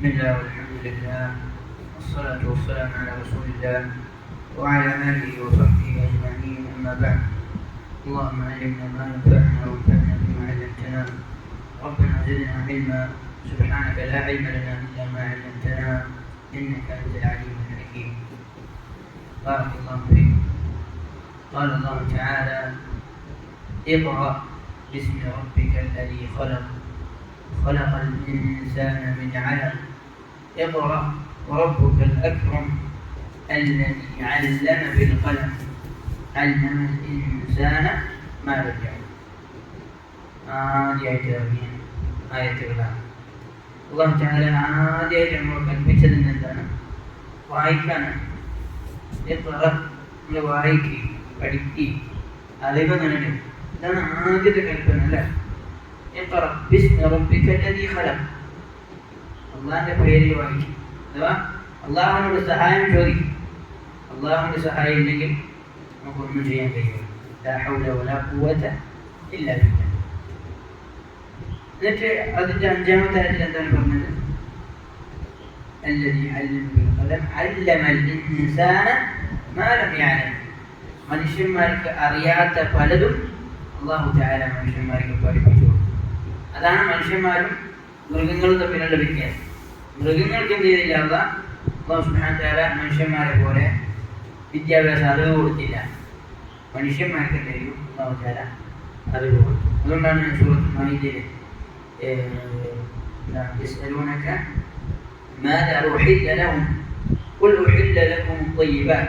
بسم الله والحمد لله والصلاة والسلام على رسول الله وعلى آله وصحبه أجمعين. أما بعد، اللهم علمنا ما ينفعنا وانفعنا بما علمتنا. ربنا زدنا علما. سبحانك لا علم لنا إلا ما علمتنا إنك أنت العليم الحكيم. بارك الله فيك. قال الله تعالى: اقرأ باسم ربك الذي خلق خلق الإنسان من علق اقرأ وربك الأكرم الذي علم بالقلم علم الإنسان ما لم يعلم. ആയത്തുകളാണ് അല്ലാഹു തആല ആദ്യമായിട്ട് നമ്മൾ കൽപ്പിച്ചത് എന്താണ്? വായിക്കാനാണ്. നമ്മൾ വായിക്കുക, പഠിക്കുക, അറിവ് നേടുക. ഇതാണ് ആദ്യത്തെ കൽപ്പന അല്ലേ? അള്ളാഹിന്റെ പേരിൽ വായിക്കും, അഥവാ അള്ളാഹുവിനോട് സഹായം ചോദിക്കും. അള്ളാഹുവിന്റെ സഹായം ഇല്ലെങ്കിൽ നമുക്കൊന്നും ചെയ്യാൻ കഴിയില്ല. എന്നിട്ട് അതിന്റെ അഞ്ചാമത്തെ ആയത്തിൽ എന്താണ് പറഞ്ഞത്? മനുഷ്യന്മാർക്ക് അറിയാത്ത പലതും അല്ലാഹു തആല മനുഷ്യന്മാർക്ക് പഠിപ്പിച്ചു കൊടുത്തു. അതാണ് മനുഷ്യന്മാരും മൃഗങ്ങളും തമ്മിലുള്ള വ്യത്യാസം. മൃഗങ്ങൾക്ക് എന്ത് ചെയ്തില്ല? അല്ലാഹു സുബ്ഹാനഹു വ തആല മനുഷ്യന്മാരെ പോലെ വിദ്യാഭ്യാസ അറിവ് കൊടുത്തില്ല. മനുഷ്യന്മാർക്ക് എന്ത് ചെയ്തു? അല്ലാഹു തആല അറിവ് കൊടുത്തു. അതുകൊണ്ടാണ് സൂറത്തുൽ മാഇദയിൽ يسألونك ماذا أحل لهم قل أحل لكم الطيبات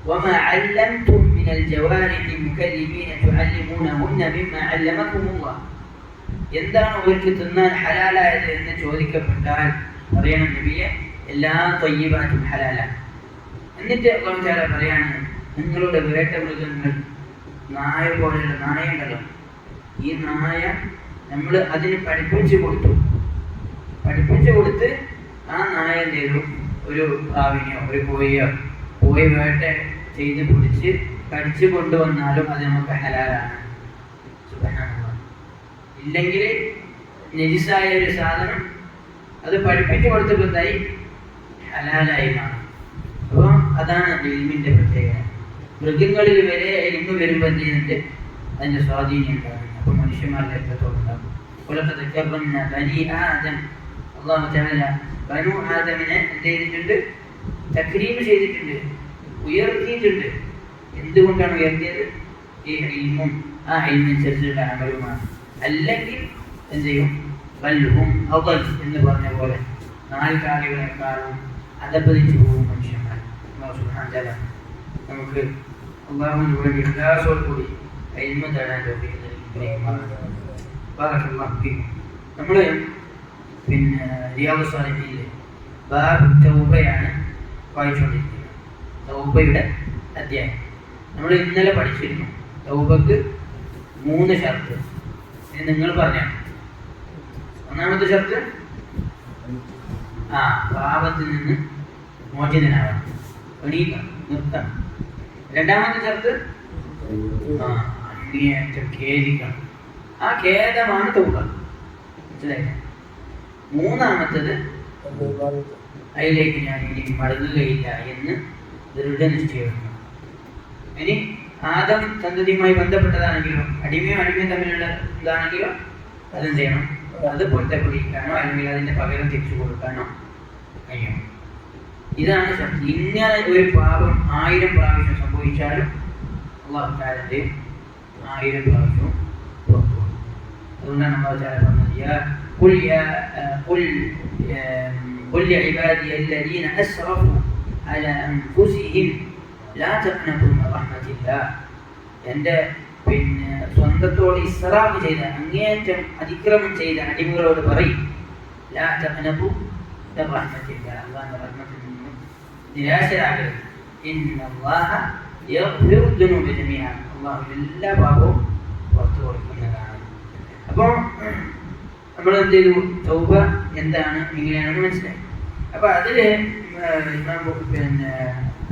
وما علمتم من الجوارح مكلبين تعلمونهن مما علمكم الله. എന്താണ് അവർക്ക് തിന്നാൻ ഹലാലായത് എന്ന് ചോദിക്കപ്പെട്ടാൽ പറയണം, നബിയെ, എല്ലാ ത്വയ്യിബാത്തും ഹലാലാണ്. എന്നിട്ട് അല്ലാഹു തആല പറയാണ്, നിങ്ങളുടെ വേട്ട മൃഗങ്ങൾ, നായ പോലെയുള്ള നായയുണ്ടല്ലോ, ഈ നായ നമ്മൾ അതിന് പഠിപ്പിച്ചു കൊടുത്ത് ആ നായ എന്ത് ചെയ്തു? ഒരു പ്രാവിനെയോ ഒരു കോഴിയോ പോയി വേട്ട ചെയ്ത് പിടിച്ച് കടിച്ചു കൊണ്ടുവന്നാലും അത് നമുക്ക് ഹലാലാണ്. സുബ്ഹാനല്ലാഹ്. ഇല്ലെങ്കിൽ നജിസായ ഒരു സാധനം അത് പഠിപ്പിച്ചു കൊടുത്തപ്പോൾ എന്തായി? ഹലാലായി മാറും. അപ്പോൾ അതാണ് ഇൽമിന്റെ പ്രത്യേകത. മൃഗങ്ങളിൽ വരെ ഇൽമ് വരുമ്പോൾ എന്ത് ചെയ്യുന്നുണ്ട്? അതിന്റെ സ്വാധീനം ഉണ്ടാകും. അപ്പോൾ മനുഷ്യന്മാരുടെ എത്രത്തോളം ഉണ്ടാകും. അല്ലാഹു തആല ബനു ആദമിനെ എന്ത് ചെയ്തിട്ടുണ്ട്? തക്രീം ചെയ്തിട്ടുണ്ട്, ഉയർത്തിയിട്ടുണ്ട്. എന്തുകൊണ്ടാണ് ഉയർത്തിയത്? ഈ ഇൽമും ആ ഇൽമനുസരിച്ചുള്ള അമലുമാണ്. അല്ലെങ്കിൽ എന്ത് ചെയ്യും? വൽഹും അദൽ എന്ന് പറഞ്ഞ പോലെ നാൽക്കാലികളെക്കാളും അധപ്പതിച്ചു പോകും മനുഷ്യന്മാർ. അല്ലാഹു സുബ്ഹാനഹു വ തആല നമുക്ക് അല്ലാഹുവിന് വേണ്ടി ഇഖ്ലാസോട് കൂടി ഇൽമ തേടാൻ തൗഫീഖ് നൽകുമാറാകട്ടെ. ബാറകല്ലാഹു ഫീക്കും. നമ്മൾ പിന്നെ റിയാദുസ് സാലിഹീനിലെ ബാബ് തൗബയാണ് വായിച്ചുകൊണ്ടിരിക്കുന്നത്. തൗബയുടെ അധ്യായം നമ്മൾ ഇന്നലെ പഠിച്ചിരുന്നു. തൗബക്ക് 3 ഷർത്ത് നിങ്ങൾ പറഞ്ഞാണ്. ഒന്നാമത്തെ ഷർത്ത് പാപത്തിൽ നിന്ന് മോചിതനാവണം, എണീക്കണം, നിർത്തണം. രണ്ടാമത്തെ ഷർത്ത് അങ്ങേയറ്റം ഖേദിക്കണം. ആ ഖേദമാണ് തൗബ. മനസ്സിലായില്ലേ? മൂന്നാമത്തത് അതിലേക്ക് ഞാൻ ഇനി മടങ്ങുകയില്ല എന്ന് ദൃഢനിശ്ചയം. ഇനി ആദം സന്തതിയുമായി ബന്ധപ്പെട്ടതാണെങ്കിലോ അടിമയും തമ്മിലുള്ള ഇതാണെങ്കിലോ അതെന്ത് ചെയ്യണം? അത് പൊരുത്തപ്പെടിക്കാനോ അല്ലെങ്കിൽ അതിന്റെ പകരം തിരിച്ചു കൊടുക്കാനോ കഴിയണം. ഇതാണ് ശക്തി. ഇങ്ങനെ ഒരു പാപം 1000 പ്രാവശ്യം സംഭവിച്ചാലും അല്ലാഹു തആല 1000 പ്രാവശ്യവും പുറത്തു കൊടുക്കും. അതുകൊണ്ടാണ് അല്ലാഹു തആല പറഞ്ഞത്, قل لعبادي الذين أسرفوا على أنفسهم لا تقنطوا من رحمة الله. എൻ്റെ പിന്നെ സ്വന്തത്തോട് ഇസ്റാഫ് ചെയ്ത, അങ്ങേയറ്റം അതിക്രമം ചെയ്ത അടിമകളോട് പറയും, ലാ തഖ്നതു മിൻ റഹ്മത്തില്ലാ, അല്ലാഹുവിന്റെ റഹ്മത്തിൽ നിന്ന് നിരാശരാകരുത്. ഇന്നല്ലാഹ യഗ്ഫിറു ദുനൂബ ജമീഅ, അല്ലാഹു എല്ലാ പാപവും പുറത്തു കൊടുക്കുന്നതാണ്. അപ്പോൾ നമ്മൾ എന്ത് ചെയ്തു? തൗബ എന്താണ്, എങ്ങനെയാണെന്ന് മനസ്സിലായി. അപ്പൊ അതില് ഇമാം പിന്നെ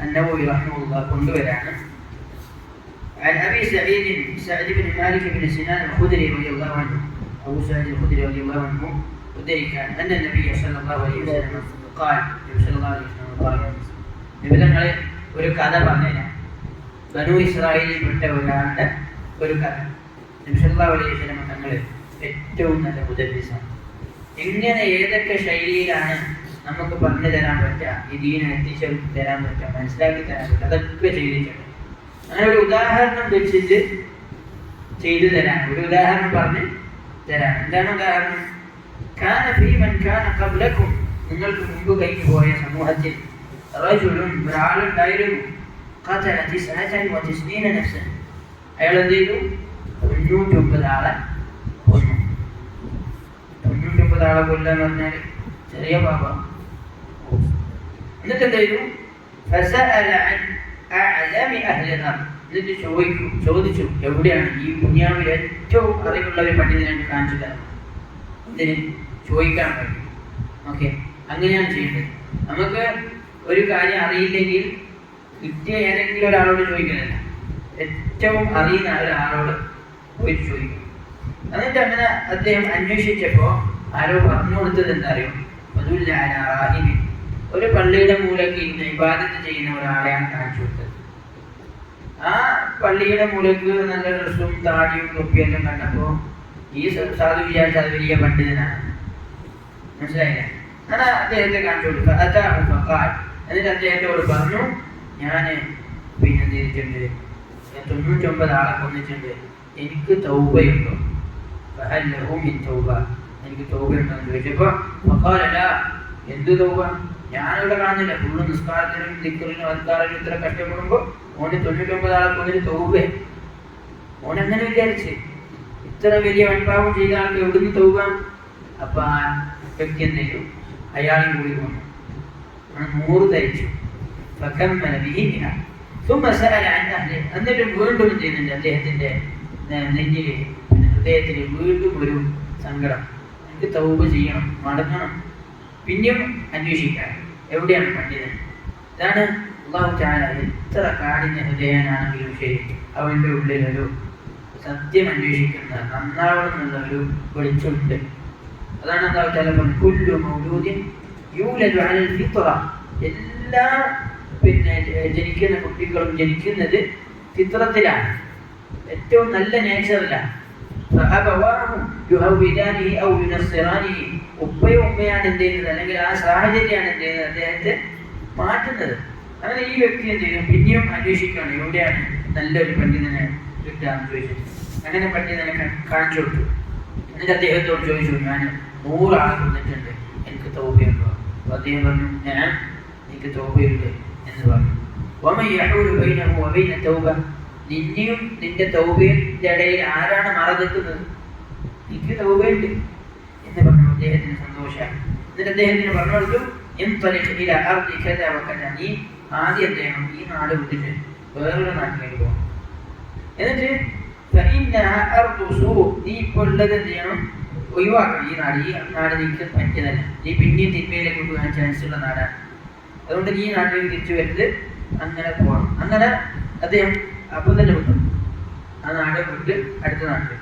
അന്നവവി റഹിമഹുല്ലാഹ് കൊണ്ടുവരാണ്. عن أبي سعيد بن مالك بن سنان الخدري رضي الله عنه. أبو سعيد الخدري رضي الله عنه ഉദ്ധരിക്കാൻ അന്ന നബി സല്ലല്ലാഹു അലൈഹി വസല്ലം ഖാൽ സല്ലല്ലാഹു അലൈഹി വസല്ലം പറഞ്ഞു നിബിധങ്ങൾ ഒരു കഥ പറഞ്ഞുതരാം. ബനു ഇസ്രായേലിൽ പെട്ട ഒരാളുടെ ഒരു കഥ. നബി സല്ലല്ലാഹു അലൈഹി വസല്ലം തങ്ങൾ ഏറ്റവും നല്ല മുദബ്ബിസാണ്. എങ്ങനെ ഏതൊക്കെ ശൈലിയിലാണ് നമുക്ക് പറഞ്ഞു തരാൻ പറ്റുക, ഈ ദീൻ എത്തിച്ചു തരാൻ പറ്റുക, മനസ്സിലാക്കി തരാൻ പറ്റുക, അതൊക്കെ ചെയ്തിട്ടുണ്ട്. അങ്ങനെ ഒരു ഉദാഹരണം വെച്ചിട്ട് ചെയ്തു തരാൻ, ഒരു ഉദാഹരണം പറഞ്ഞ് തരാൻ. എന്താണ് ഉദാഹരണം? കാന ഫീ മൻ കാന ഖബ്ലകും, നിങ്ങൾക്ക് മുമ്പ് കഴിഞ്ഞു പോയ സമൂഹത്തിൽ റജുലുൻ, ഒരാളുണ്ടായിരുന്നു, ഖതല 99 നഫ്സൻ, അയാൾ എന്ത് ചെയ്തു? 99 ആളെ കൊന്നു. 99 ആളെ കൊല്ലുക എന്ന് പറഞ്ഞാൽ ചെറിയ പാപം. എന്നിട്ട് എന്ത് ചെയ്തു? ഫസഅല അൻ അഅലമി അഹ്ലി അൽ-അർദ്, എന്നിട്ട് ചോദിച്ചു എവിടെയാണ് ഈ ദുനിയാവിൽ ഏറ്റവും അറിവുള്ള ഒരു പണ്ഡിതനെ കാണിച്ചു തരണം. ഇതിന് ചോദിക്കാൻ പറ്റും. ഓക്കെ, അങ്ങനെയാണ് ചെയ്യേണ്ടത്. നമുക്ക് ഒരു കാര്യം അറിയില്ലെങ്കിൽ കിട്ടിയ ഏതെങ്കിലും ഒരാളോട് ചോദിക്കുന്നില്ല, ഏറ്റവും അറിയുന്ന ഒരാളോട് പോയി ചോദിക്കും. എന്നിട്ട് അങ്ങനെ അദ്ദേഹം അന്വേഷിച്ചപ്പോൾ ആരോ പറഞ്ഞു കൊടുത്തത് എന്താ അറിയോ? അതുമില്ല, ഒരു പള്ളിയുടെ മൂലക്ക് ഇന്ന് ഇബാദത്ത് ചെയ്യുന്ന ഒരാളെയാണ് കാണിച്ചു കൊടുത്തത്. ആ പള്ളിയുടെ മൂലക്ക് നല്ല ഡ്രസ്സും താടിയും തൊപ്പിയെല്ലാം കണ്ടപ്പോൾ ഈ സാധു വിചാരിച്ച അത് വലിയ പണ്ഡിതനാണ്. മനസ്സിലായില്ല? അങ്ങനെ അദ്ദേഹത്തെ കാണിച്ചു കൊടുക്കുക. എന്നിട്ട് അദ്ദേഹത്തോട് പറഞ്ഞു, ഞാൻ പിന്നെ എന്ത് ചെയ്തിട്ടുണ്ട്? 99 ആളെ കൊന്നിട്ടുണ്ട്. എനിക്ക് തൗബയുണ്ടോ? എനിക്ക് തൗബയുണ്ടോ എന്ന് ചോദിച്ചപ്പോൾ എന്ത് തൗബ? ഞാനിവിടെ കാണുന്നില്ല, ഫുള്ള് നിസ്കാരത്തിനും ദിക്റിനും അദ്കാറിനും ഇത്ര കഷ്ടപ്പെടുമ്പോൾ ഓന് 99 ആളെ കൊന്നിട്ട് തൗബേ? ഓനങ്ങനെ വിചാരിച്ച് ഇത്ര വലിയ വൻപാപം ചെയ്ത ആൾക്ക് എവിടുന്ന് തൗബ? അപ്പൊ ആ വ്യക്തി എന്ത് ചെയ്തു? അയാളും കൂടി കൊന്നു. 100 തയ്ച്ചു. എന്നിട്ട് വീണ്ടും ചെയ്യുന്നുണ്ട് അദ്ദേഹത്തിന്റെ നെഞ്ചില്, ഹൃദയത്തിൽ വീണ്ടും ഒരു സങ്കടം. എനിക്ക് തൗബ ചെയ്യണം, മടങ്ങണം, പിന്നെയും അന്വേഷിക്കാൻ എവിടെയാണ് പണ്ഡിതൻ. ഇതാണ് അല്ലാഹു തആല എത്ര കാഠിന്യ ഹൃദയനാണെങ്കിലും ശരി, അവന്റെ ഉള്ളിലൊരു സത്യം അന്വേഷിക്കുന്ന, നന്നാവണമെന്നുള്ള ഒരു വെളിച്ചമുണ്ട്. അതാണ് അല്ലാഹു തആല പറഞ്ഞത്, കുല്ലു മൗലൂദിൻ യൂലദു അലൽ ഫിത്ര, എല്ലാ പിന്നെ ജനിക്കുന്ന കുട്ടികളും ജനിക്കുന്നത് ഫിത്രത്തിലാണ്, ഏറ്റവും നല്ല നേച്ചറിലാണ്. ഉപ്പയും ഉമ്മയാണ് എന്ത് ചെയ്യുന്നത്, അല്ലെങ്കിൽ ആ സാഹചര്യമാണ് എന്ത് ചെയ്യുന്നത്, അദ്ദേഹത്തെ മാറ്റുന്നത്. അങ്ങനെ ഈ വ്യക്തി എന്ത് ചെയ്യും? പിന്നെയും അന്വേഷിക്കുകയാണ് എവിടെയാണ് നല്ലൊരു പണ്ഡിതനെ കിട്ടാന്ന് ചോദിച്ചു. അങ്ങനെ പണ്ഡിതനെ കാണിച്ചു കൊടുത്തു. എന്നിട്ട് അദ്ദേഹത്തോട് ചോദിച്ചു, ഞാൻ 100 ആളെ കൊന്നിട്ടുണ്ട്, എനിക്ക് തൗബയുണ്ടോ? അപ്പൊ അദ്ദേഹം പറഞ്ഞു, ഞാൻ എനിക്ക് തൗബയുണ്ട് എന്ന് പറഞ്ഞു. നിന്നെയും നിന്റെ തൗബയുടെ ഇടയിൽ ആരാണ് മറ നിൽക്കുന്നത്? എനിക്ക് തൗബയുണ്ട് എന്ന് പറഞ്ഞു. അദ്ദേഹത്തിന് സന്തോഷമായി. എന്നിട്ട് അദ്ദേഹത്തിന് പറഞ്ഞു കൊടുത്തു, നീ ആദ്യം അദ്ദേഹം ഈ നാട് വിട്ടിട്ട് വേറൊരു നാട്ടിലേക്ക് പോകണം. എന്നിട്ട് നീ ഇപ്പോൾ ഉള്ളത് എന്ത് ചെയ്യണം? ഒഴിവാക്കണം. ഈ നാട് നിനക്ക് പറ്റിയതല്ല, നീ പിന്നെയും തിന്മയിലേക്ക് കൊണ്ടുപോകാൻ ചാൻസ് ഉള്ള നാടാണ്. അതുകൊണ്ട് നീ നാട്ടിലേക്ക് തിരിച്ചു വരുന്നത് അങ്ങനെ പോകണം. അങ്ങനെ അദ്ദേഹം അപ്പം തന്നെ വിട്ടു. ആ നാട് വിട്ട് അടുത്ത നാട്ടിൽ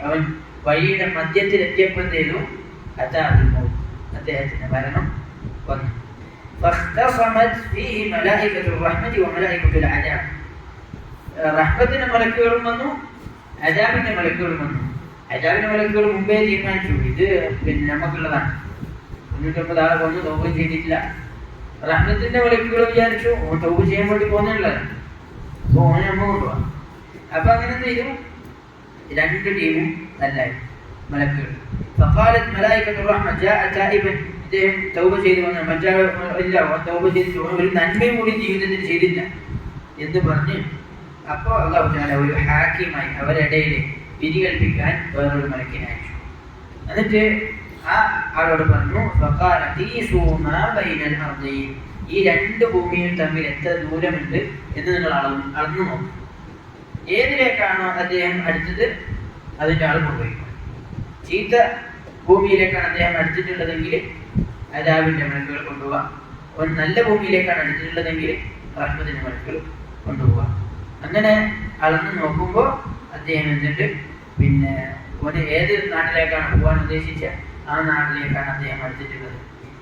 അവൻ വഴിയുടെ മധ്യത്തിലെത്തിയപ്പോൾ എന്ത് ചെയ്തു? അദ്ദേഹത്തിന്റെ മരണം വന്നു. റഹ്മത്തിന്റെ മലക്കുകളും വന്നു, അജാബിന്റെ മലക്കുകളും വന്നു. അജാബിന്റെ മലക്കുകൾ മുമ്പേ തീരുമാനിച്ചു, ഇത് പിന്നെ നമുക്കുള്ളതാണ്, 99 ആളെ കൊന്നു, തൗബ ചെയ്തിട്ടില്ല. റഹ്മത്തിന്റെ മലക്കുകൾ വിചാരിച്ചു ഓൻ തൗബ ചെയ്യാൻ വേണ്ടി പോകുന്നുള്ളത്, അപ്പൊ ഓനെ അമ്മ കൊണ്ടുപോവാ. അപ്പൊ അങ്ങനെ എന്ത് ചെയ്തു? 2 ടീമും നല്ലായി മലക്കുകൾ. فقالت ملائكة الرحمة جاء تائبا, ഇദ്ദേഹം തൗബ ചെയ്തു വന്ന മറ്റാളില്ല, തൗബ ചെയ്തിട്ട് ഒരു നന്മയും കൂടി ജീവിതത്തിൽ ചെയ്തില്ല എന്ന് പറഞ്ഞ് അപ്പോൾ അല്ലാഹു തആല ഒരു ഹാക്കിമായി അവരിടയിൽ വിധി കൽപ്പിക്കാൻ വേറൊരു മലക്കിനെ അയച്ചു. എന്നിട്ട് ആ ആളോട് പറഞ്ഞു, ഈ 2 ഭൂമിയും തമ്മിൽ എത്ര ദൂരമുണ്ട് എന്ന് നിങ്ങൾ അളന്നു നോക്കും. ഏതിലേക്കാണോ അദ്ദേഹം അടുത്തത് അതിൻ്റെ ആൾ കൊണ്ടുപോയി. ചീത്ത ഭൂമിയിലേക്കാണ് അദ്ദേഹം അടുത്തിട്ടുള്ളതെങ്കിൽ അദാബിന്റെ മലക്കുകൾ കൊണ്ടുപോകാം. നല്ല ഭൂമിയിലേക്കാണ് അടുത്തിട്ടുള്ളതെങ്കിൽ റഹ്മത്തിന്റെ മലക്കുകൾ കൊണ്ടുപോകാം. അങ്ങനെ അളന്ന് നോക്കുമ്പോൾ അദ്ദേഹം എന്നിട്ട് പിന്നെ ഓന് ഏത് നാട്ടിലേക്കാണ് പോകാൻ ഉദ്ദേശിച്ച ആ നാട്ടിലേക്കാണ് അദ്ദേഹം അടുത്തിട്ടുള്ളത്.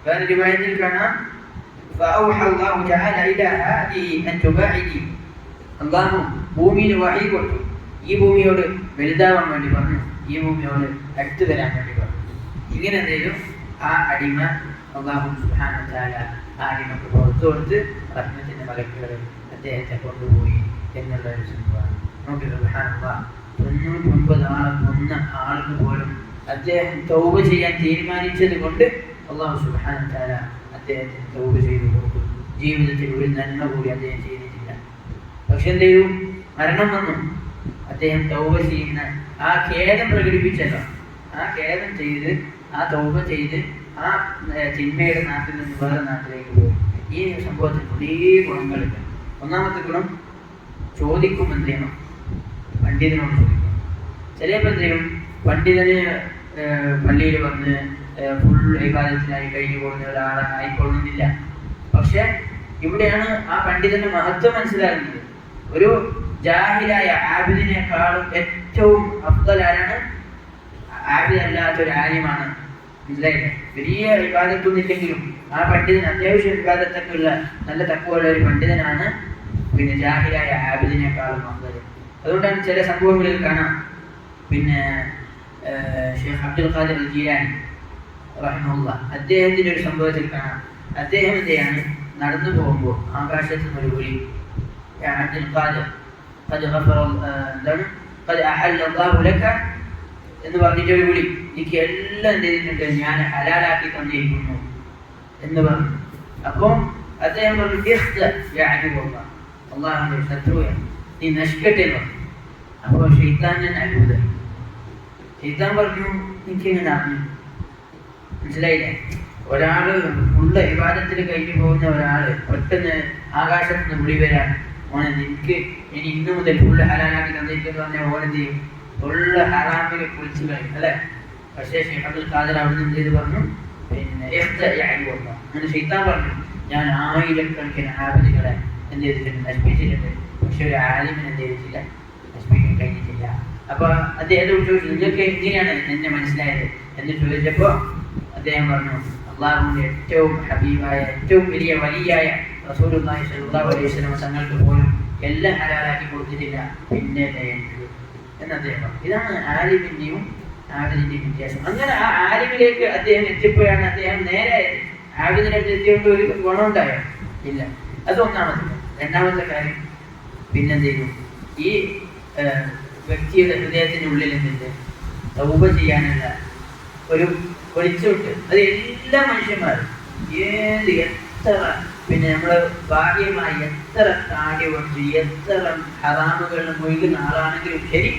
വേറെ റിവായത്തിൽ കാണാം അള്ളാഹു ഭൂമിയിൽ വഹി കൊടുത്തു, ഈ ഭൂമിയോട് വലുതാവാൻ വേണ്ടി പറഞ്ഞു, ഈ ഭൂമിയോട് അടുത്ത് വരാൻ വേണ്ടി പറഞ്ഞു. ഇങ്ങനെ എന്തെങ്കിലും ആ അടിമ അള്ളാഹു സുബ്ഹാനഹു വ തആല ആ അടിമക്ക് പുറത്തു കൊടുത്ത് റഹ്മത്തിന്റെ മലക്കുകൾ അദ്ദേഹത്തെ കൊണ്ടുപോയി എന്നുള്ള ഒരു സംഭവമാണ്. നോക്കി സുബ്ഹാനല്ലാഹ്, 99 ആളെ കൊന്ന ആൾക്ക് പോലും അദ്ദേഹം തൗബ ചെയ്യാൻ തീരുമാനിച്ചത് കൊണ്ട് അള്ളാഹു സുബ്ഹാനഹു വ തആല അദ്ദേഹത്തിന് തൗബ ചെയ്തു കൊടുത്തു. ജീവിതത്തിൽ ഒരു നന്മ കൂടി അദ്ദേഹം ചെയ്തിട്ടില്ല. പക്ഷെ എന്ത് ചെയ്തു? മരണം വന്നു. അദ്ദേഹം തൗബ ചെയ്യുന്ന ആ ഖേദം പ്രകടിപ്പിച്ചല്ലോ, ആ ഖേദം ചെയ്ത് ആ തൗബ ചെയ്ത് ആ ചിന്മയുടെ നാട്ടിൽ നിന്ന് വേറെ നാട്ടിലേക്ക് പോയി. ഈ സംഭവത്തിൽ വലിയ ഗുണങ്ങളുണ്ട്. ഒന്നാമത്തെ ഗുണം, ചോദിക്കും എന്ത് ചെയ്യണം? പണ്ഡിതനോട് ചോദിക്കണം. ചിലപ്പോൾ എന്ത് ചെയ്യും? പണ്ഡിതന് പള്ളിയിൽ വന്ന് ഫുൾ വിവാദത്തിനായി കഴിഞ്ഞു പോകുന്ന ഒരാളായിക്കൊള്ളുന്നില്ല. പക്ഷെ ഇവിടെയാണ് ആ പണ്ഡിതന്റെ മഹത്വം മനസ്സിലാകുന്നത്. ഒരു ജാഹിലായ ആബിദിനേക്കാളും ഏറ്റവും അഫ്ദൽ ആരാണ്? ആബിദ് അല്ലാത്ത ഒരു ആലിമാണ്. മനസ്സിലായില്ലേ? വലിയ വിവാദത്തൊന്നും ഇല്ലെങ്കിലും ആ പണ്ഡിതൻ അത്യാവശ്യം വിവാദത്തൊക്കെ ഉള്ള നല്ല തക്കമുള്ള ഒരു പണ്ഡിതനാണ് പിന്നെ ജാഹിലായ ആബിദിനേക്കാളും അഫ്ദൽ. അതുകൊണ്ടാണ് ചില സംഭവങ്ങളിൽ കാണാം, പിന്നെ ഷെയ്ഖ് അബ്ദുൽ ഖാദിർ ജീലാനി റഹിമഹുല്ലാഹ് അദ്ദേഹത്തിന്റെ ഒരു സംഭവത്തിൽ കാണാം. അദ്ദേഹം എന്തെയാണ്? നടന്നു പോകുമ്പോൾ ആകാശത്ത് നിന്ന് ഒരു വിളി, അബ്ദുൽ ഖാദിർ എന്ന് പറഞ്ഞിട്ട് ഒരു വിളി, എനിക്ക് എല്ലാം എന്ത് ചെയ്തിട്ടുണ്ട്? ഞാൻ ഹലാലാക്കി തന്നിരിക്കുന്നു എന്ന് പറഞ്ഞു. അപ്പം അദ്ദേഹം പറഞ്ഞു, അള്ളാഹുവിന്റെ ശത്രുവാണ്, നീ നശിക്കട്ടെ എന്ന് പറഞ്ഞു. അപ്പോൾ ഷെയ്ത്താൻ ഞാൻ അത്ഭുതം. ഷെയ്ത്താൻ പറഞ്ഞു, എനിക്കെങ്ങനെ അറിഞ്ഞു? മനസ്സിലായില്ലേ? ഒരാള് ഉള്ള വിവാദത്തിൽ കഴിഞ്ഞു പോകുന്ന ഒരാള് പെട്ടെന്ന് ആകാശത്ത് നിന്ന് വിളി വരാൻ, ഓനെ നിനക്ക് ഇനി ഇന്നു മുതൽ ഫുള്ള് ഹലാലാക്കി തന്നിരിക്കുന്നു പറഞ്ഞാൽ ഓനെന്ത് ചെയ്യും? ഫുള്ള് ഹറാമിൽ കുളിച്ചു കഴിയും അല്ലെ? പക്ഷേ ഷെയ്ഖ് അബ്ദുൽ ഖാദിർ അവിടെ നിന്ന് ചെയ്ത് പറഞ്ഞു, പിന്നെ അങ്ങനെ ഷെയ്ത്താൻ പറഞ്ഞു, ഞാൻ 1000കണക്കിന് ആബിദുകളെ എന്ത് ചെയ്തിട്ടുണ്ട്? നശിപ്പിച്ചിട്ടുണ്ട്. പക്ഷെ ഒരു ആലിമിനെ എന്ത് ചെയ്തിട്ടില്ല? നശിപ്പിക്കാൻ കഴിഞ്ഞിട്ടില്ല. അപ്പൊ അദ്ദേഹത്തോട് ചോദിച്ചു, നിങ്ങൾക്ക് എങ്ങനെയാണ് എന്നെ മനസ്സിലായത് എന്ന് ചോദിച്ചപ്പോ അദ്ദേഹം പറഞ്ഞു, അള്ളാഹുവിന്റെ ഏറ്റവും ഹബീബായ ഏറ്റവും വലിയായ റസൂലുള്ളാഹി സ്വല്ലല്ലാഹു അലൈഹി വസല്ലം തങ്ങൾക്ക് പോലും എല്ലാം ഹലാലാക്കി കൊടുത്തിട്ടില്ല, പിന്നെ എന്ന് അദ്ദേഹം പറഞ്ഞു. ഇതാണ് ആലിമിന്റെയും ആബിദിന്റെയും വ്യത്യാസം. അങ്ങനെ ആ ആലിമിലേക്ക് അദ്ദേഹം എത്തിയപ്പോഴാണ് അദ്ദേഹം നേരെ ആബിദിനടുത്ത് എത്തിയോണ്ട് ഒരു ഗുണമുണ്ടായോ? ഇല്ല. അത് ഒന്നാമത്തെ. രണ്ടാമത്തെ കാര്യം, പിന്നെന്ത് ചെയ്തു? ഈ വ്യക്തിയുടെ ഹൃദയത്തിനുള്ളിൽ എന്തുണ്ട്? തൗബ ചെയ്യാനുള്ള ഒരു വെളിച്ചമുണ്ട്. അത് എല്ലാ മനുഷ്യന്മാരും എത്ര പിന്നെ നമ്മള് ബാഹ്യമായി എത്ര താടി കൊണ്ട് എത്ര ഹറാമുകളിൽ മുഴുകുന്ന ആളാണെങ്കിലും ശരി,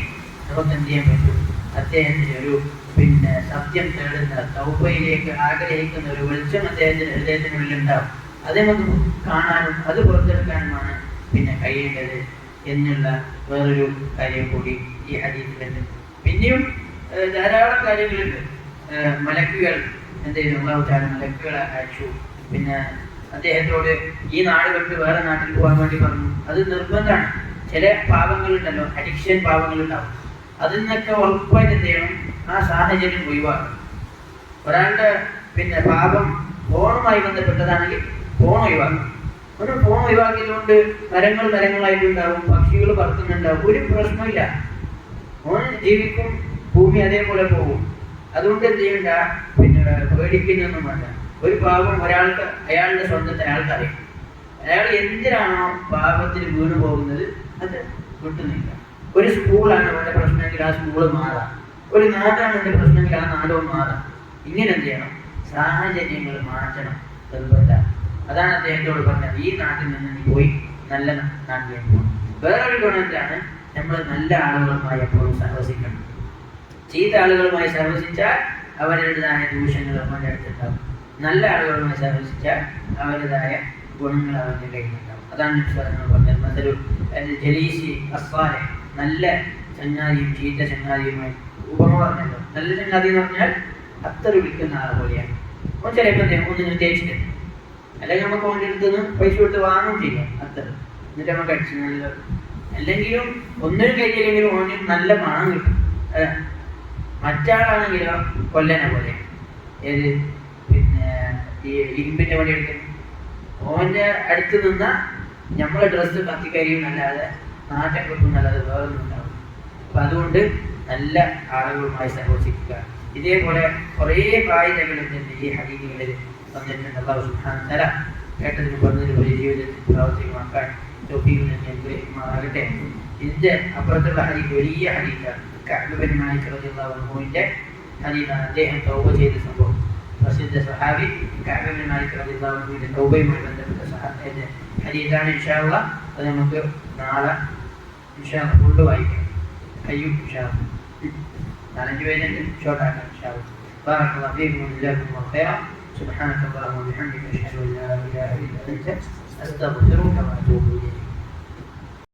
നമുക്ക് എന്ത് ചെയ്യാൻ പറ്റും? അദ്ദേഹത്തിന് ഒരു പിന്നെ സത്യം തേടുന്ന തൗബയിലേക്ക് ആഗ്രഹിക്കുന്ന ഒരു വെളിച്ചം അദ്ദേഹത്തിനുള്ളിൽ ഉണ്ടാവും. അത് നമുക്ക് കാണാനും അത് പുറത്തെടുക്കാനുമാണ് പിന്നെ കഴിയേണ്ടത് എന്നുള്ള വേറൊരു കാര്യം കൂടി ഈ ഹദീസിലുണ്ട്. പിന്നെയും ധാരാളം കാര്യങ്ങളുണ്ട്. മലക്കുകൾ എന്ത് ചെയ്തു? അല്ലാഹു തആല മലക്കുകളെ അയച്ചു. പിന്നെ അദ്ദേഹത്തോട് ഈ നാട് വിട്ട് വേറെ നാട്ടിൽ പോകാൻ വേണ്ടി പറഞ്ഞു. അത് നിർബന്ധമാണ്. ചില പാപങ്ങളുണ്ടല്ലോ, അഡിക്ഷൻ പാപങ്ങളുണ്ടാവും. അതിൽ നിന്നൊക്കെ ഉറപ്പായിട്ട് എന്ത് ചെയ്യണം? ആ സാഹചര്യം ഒഴിവാക്കണം. ഒരാളുടെ പിന്നെ പാപം ഫോണുമായി ബന്ധപ്പെട്ടതാണെങ്കിൽ ഫോൺ ഒഴിവാക്കണം. ഒരു ഫോൺ ഒഴിവാക്കിയതുകൊണ്ട് മരങ്ങളായിട്ടുണ്ടാവും, പക്ഷികൾ പറക്കുന്നുണ്ടാവും, ഒരു പ്രശ്നമില്ല. ഓൻ ജീവിക്കും, ഭൂമി അതേപോലെ പോകും. അതുകൊണ്ട് എന്ത് ചെയ്യണ്ട? പിന്നെ പേടിക്കുന്നൊന്നും വേണ്ട. ഒരു പാപം ഒരാൾക്ക് അയാളുടെ സ്വന്തത്തെ അയാൾക്കറിയാം. അയാൾ എന്തിനാണോ പാപത്തിൽ വീണു പോകുന്നത് അത് വിട്ടുനിൽക്കുക. ഒരു സ്കൂളാണ് അവൻ്റെ പ്രശ്നമെങ്കിൽ ആ സ്കൂള് മാറാം. ഒരു നാടാണ് എൻ്റെ പ്രശ്നമെങ്കിൽ ആ നാടും മാറാം. ഇങ്ങനെ എന്ത് ചെയ്യണം? സാഹചര്യങ്ങൾ മാറ്റണം, നിർബന്ധം. അതാണ് അദ്ദേഹത്തോട് പറഞ്ഞത്, ഈ നാട്ടിൽ നിന്ന് നീ പോയി നല്ല നാട്ടിലേക്ക് പോകണം. വേറൊരു ഗുണത്തിലാണ് നമ്മൾ നല്ല ആളുകളുമായി എപ്പോഴും സഹവസിക്കണം. ചീത്ത ആളുകളുമായി സഹവസിച്ചാൽ അവരുടേതായ ദൂഷ്യങ്ങൾ അവൻ്റെ അടുത്തുണ്ടാവും. നല്ല ആളുകളുമായി സഹവസിച്ചാൽ അവരുടേതായ ഗുണങ്ങൾ അവൻ്റെ കയ്യിലുണ്ടാവും. അതാണ് പറഞ്ഞത്, മറ്റൊരു ജലീസി അസ്വാലെ, നല്ല ചങ്ങാതിയും ചീത്ത ചങ്ങാതിയുമായി ഉപമ പറഞ്ഞല്ലോ. നല്ല ചങ്ങാതി എന്ന് പറഞ്ഞാൽ അത്ര വിളിക്കുന്ന ആളെ പോലെയാണ്. ഓൻ ചിലപ്പോൾ ഒന്നിങ്ങനെ തേച്ചിട്ട്, അല്ലെങ്കിൽ നമുക്ക് ഓൻ്റെ അടുത്തുനിന്ന് പൈസ കൊടുത്ത് വാങ്ങുകയും ചെയ്യാം അത്ര, എന്നിട്ട് നമുക്ക് അടിച്ച് നല്ല. അല്ലെങ്കിലും ഒന്നിനും കഴിയില്ലെങ്കിലും ഓന് നല്ല മണം കിട്ടും. മറ്റാളാണെങ്കിലോ കൊല്ലനെ പോലെ. ഏത് പിന്നെ ഈ ഇരുമ്പിൻ്റെ പണി എടുക്കുന്നു, ഓൻ്റെ അടുത്ത് നിന്ന നമ്മളെ ഡ്രസ്സ് കത്തിക്കരിയുന്നല്ലാതെ നാട്ടം കിട്ടുന്നല്ലാതെ വേറൊന്നും ഉണ്ടാവും. അപ്പം അതുകൊണ്ട് നല്ല ആളുകളുമായി സഹവസിക്കുക. ഇതേപോലെ കുറേ കായികകളും തന്നെ ഈ ഹദീസുകളിൽ വന്നിട്ടുണ്ട്. അല്ലാഹു സുബ്ഹാനഹു വ തആല കേട്ടതിന് പറഞ്ഞതിലൂടെ ജീവിതത്തിൽ പ്രവർത്തിക്കുവാൻ തൗഫീഖ് നൽകി അനുഗ്രഹിക്കുമാറാകട്ടെ. ഇതിൻ്റെ അപ്പുറത്തുള്ള ഹദീസ് വലിയ ഹദീസാണ്. കഅബ് ബിൻ മാലിക് റളിയല്ലാഹു അൻഹുവിൻ്റെ ഹദീസാണ്. അദ്ദേഹം തൗബ ചെയ്ത സംഭവം. പ്രസിദ്ധ സഹാബി കഅബ് ബിൻ മാലിക് റളിയല്ലാഹു അൻഹുവിൻ്റെ തൗബയുമായി ബന്ധപ്പെട്ട ഹദീസാണ്. ഇൻഷാ അല്ലാഹ് അത് നമുക്ക് നാളെ ഇൻഷാ അല്ലാഹ് ഫുള്ള് വായിക്കാം. കഴിയും ഇൻഷാ അല്ലാഹ്. 4-5 പേരുണ്ട്, ഷോർട്ടാക്കാം ഇൻഷാ അല്ലാഹ്. ബാറക്കല്ലാഹു ഫീക്കും വജസാക്കുമുല്ലാഹു ഖൈറൻ. സുബ്ഹാനക അല്ലാഹുമ്മ വബിഹംദിക അശ്ഹദു അൻ ലാ ഇലാഹ ഇല്ല അൻത അസ്തഗ്ഫിറുക വഅതൂബു ഇലൈക്.